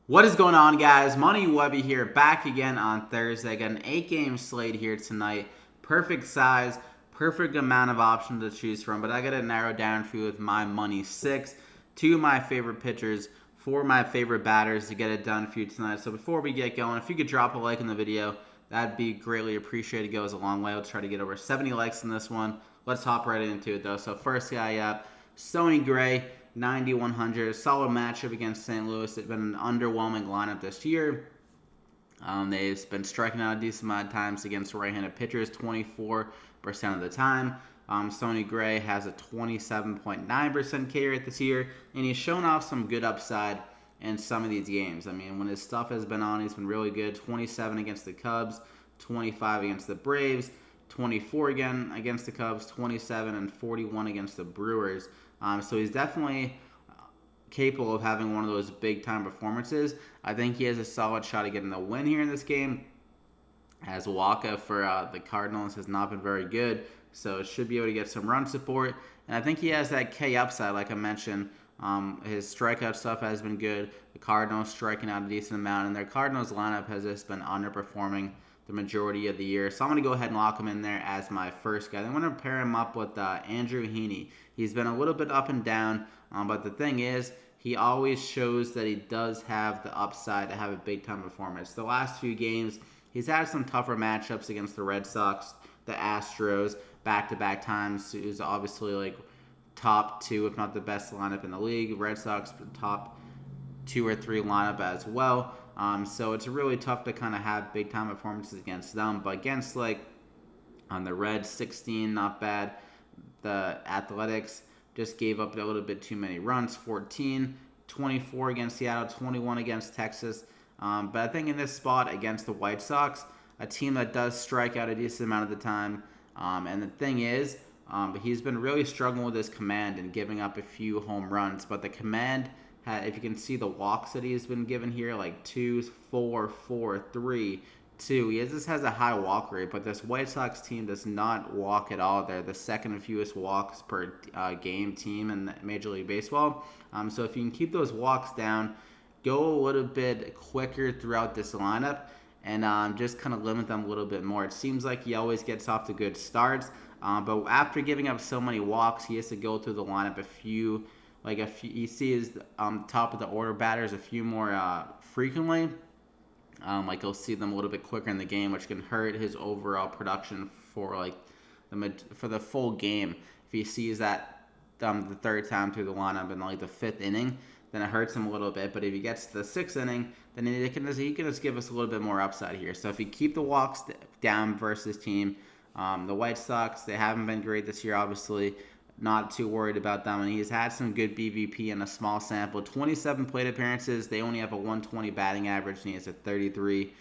What is going on, guys? Money Webby here, back again on Thursday. Got an 8-game slate here tonight. Perfect size, perfect amount of options to choose from, but I got to narrow down for you with my money six. Two of my favorite pitchers, four of my favorite batters to get it done for you tonight. So before we get going, if you could drop a like in the video, that'd be greatly appreciated. It goes a long way. I'll try to get over 70 likes in this one. Let's hop right into it, though. So first guy up, Sonny Gray. 9,100. Solid matchup against St. Louis. It's been an underwhelming lineup this year. They've been striking out a decent amount of times against right-handed pitchers, 24% of the time. Sonny Gray has a 27.9% K rate this year, and he's shown off some good upside in some of these games. I mean, when his stuff has been on, he's been really good. 27 against the Cubs, 25 against the Braves, 24 again against the Cubs, 27 and 41 against the Brewers. So he's definitely capable of having one of those big-time performances. I think he has a solid shot at getting the win here in this game, as Waka for the Cardinals has not been very good, so should be able to get some run support. And I think he has that K upside, like I mentioned. His strikeout stuff has been good. The Cardinals striking out a decent amount, and their Cardinals lineup has just been underperforming the majority of the year. So I'm going to go ahead and lock him in there as my first guy. I'm going to pair him up with Andrew Heaney. He's been a little bit up and down, but the thing is, he always shows that he does have the upside to have a big-time performance. The last few games, he's had some tougher matchups against the Red Sox, the Astros, back-to-back times. He was obviously like top two, if not the best lineup in the league. Red Sox top 2 or 3 lineup as well. So it's really tough to kind of have big time performances against them. But against on the Reds, 16, not bad. The Athletics just gave up a little bit too many runs, 14, 24 against Seattle, 21 against Texas. But I think in this spot against the White Sox, a team that does strike out a decent amount of the time. And the thing is, he's been really struggling with his command and giving up a few home runs. But the command, if you can see the walks that he's been given here, like 2, 4, 4, 3, 2. He just has a high walk rate, but this White Sox team does not walk at all. They're the second fewest walks per game team in Major League Baseball. So if you can keep those walks down, go a little bit quicker throughout this lineup, and just kind of limit them a little bit more. It seems like he always gets off to good starts, but after giving up so many walks, he has to go through the lineup a few. Like if you see his top of the order batters a few more frequently, like you'll see them a little bit quicker in the game, which can hurt his overall production for for the full game. If he sees that the third time through the lineup in like the 5th inning, then it hurts him a little bit. But if he gets to the 6th inning, then he can just give us a little bit more upside here. So if you keep the walks down versus team, the White Sox, they haven't been great this year, obviously. Not too worried about them, and he's had some good BVP in a small sample. 27 plate appearances. They only have a 120 batting average, and he has a 33%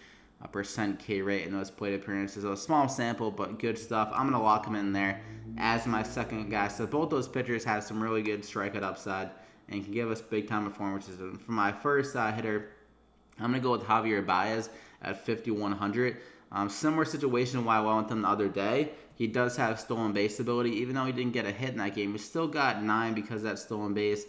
K rate in those plate appearances. So a small sample, but good stuff. I'm going to lock him in there as my second guy. So both those pitchers have some really good strikeout upside and can give us big-time performances. And for my first hitter, I'm going to go with Javier Baez at 5,100. Similar situation why I went with him the other day. He does have stolen base ability. Even though he didn't get a hit in that game, he still got 9 because of that stolen base.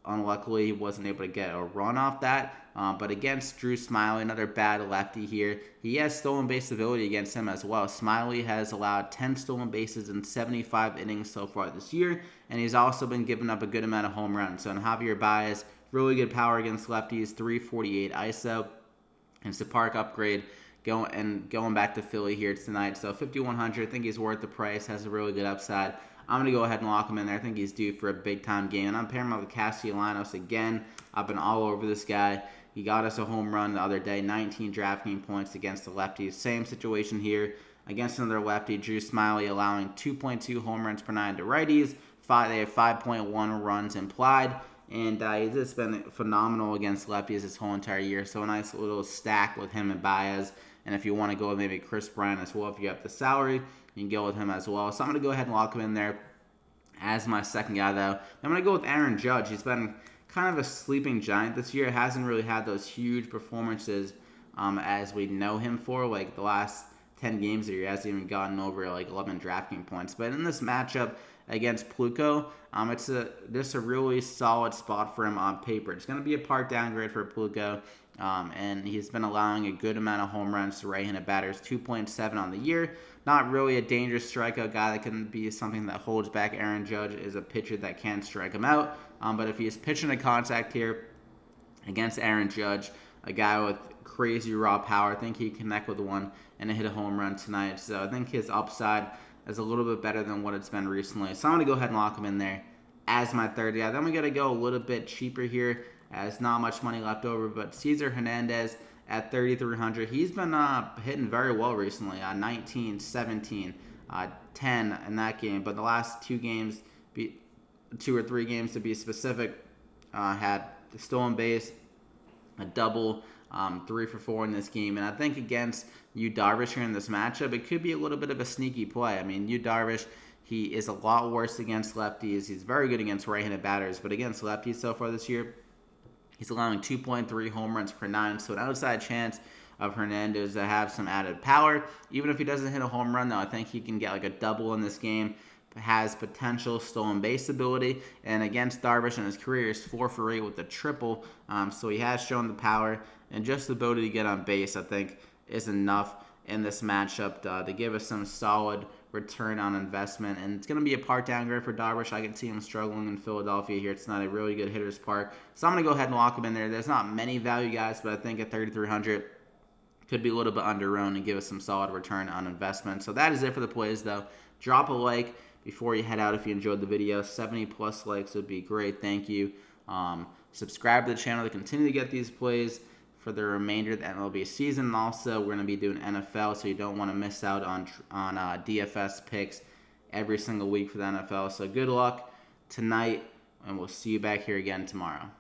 Unluckily, he wasn't able to get a run off that. But against Drew Smyly, another bad lefty here, he has stolen base ability against him as well. Smyly has allowed 10 stolen bases in 75 innings so far this year, and he's also been giving up a good amount of home runs. So in Javier Baez, really good power against lefties, 348 ISO. And it's a park upgrade going back to Philly here tonight. So 5,100, I think he's worth the price, has a really good upside. I'm going to go ahead and lock him in there. I think he's due for a big-time game. And I'm pairing him up with Castellanos again. I've been all over this guy. He got us a home run the other day, 19 DraftKings points against the lefties. Same situation here against another lefty, Drew Smyly, allowing 2.2 home runs per 9 to righties. They have 5.1 runs implied. And he's just been phenomenal against lefties this whole entire year. So a nice little stack with him and Baez. And if you want to go with maybe Chris Bryant as well, if you have the salary, you can go with him as well. So I'm going to go ahead and lock him in there as my second guy, though. I'm going to go with Aaron Judge. He's been kind of a sleeping giant this year. Hasn't really had those huge performances as we know him for. Like the last 10 games here, he hasn't even gotten over like 11 DraftKings points. But in this matchup against Pluko, it's just a really solid spot for him on paper. It's going to be a part downgrade for Pluko, and he's been allowing a good amount of home runs to right-handed batters, 2.7 on the year. Not really a dangerous strikeout guy that can be something that holds back Aaron Judge. Is a pitcher that can strike him out. But if he's pitching a contact here against Aaron Judge, a guy with crazy raw power, I think he can connect with one and hit a home run tonight. So I think his upside is a little bit better than what it's been recently. So I'm going to go ahead and lock him in there as my third guy. Then we got to go a little bit cheaper here, as not much money left over. But Cesar Hernandez at 3,300. He's been hitting very well recently. 19, 17, 10 in that game. But the last two or three games to be specific, had the stolen base, a double, 3 for 4 in this game. And I think against Yu Darvish here in this matchup, it could be a little bit of a sneaky play. I mean, Yu Darvish, he is a lot worse against lefties. He's very good against right-handed batters, but against lefties so far this year, he's allowing 2.3 home runs per 9, so an outside chance of Hernandez to have some added power. Even if he doesn't hit a home run, though, I think he can get like a double in this game. Has potential stolen base ability, and against Darvish in his career is 4 for 8 with a triple. So he has shown the power, and just the ability to get on base, I think, is enough in this matchup to give us some solid return on investment. And it's going to be a part downgrade for Darvish. I can see him struggling in Philadelphia here. It's not a really good hitter's park, so I'm going to go ahead and lock him in there. There's not many value guys, but I think at 3,300 could be a little bit underowned and give us some solid return on investment. So that is it for the plays, though. Drop a like before you head out if you enjoyed the video. 70 plus likes would be great. Thank you. Subscribe to the channel to continue to get these plays for the remainder of the MLB season. And also, we're going to be doing NFL, so you don't want to miss out on DFS picks every single week for the NFL. So good luck tonight, and we'll see you back here again tomorrow.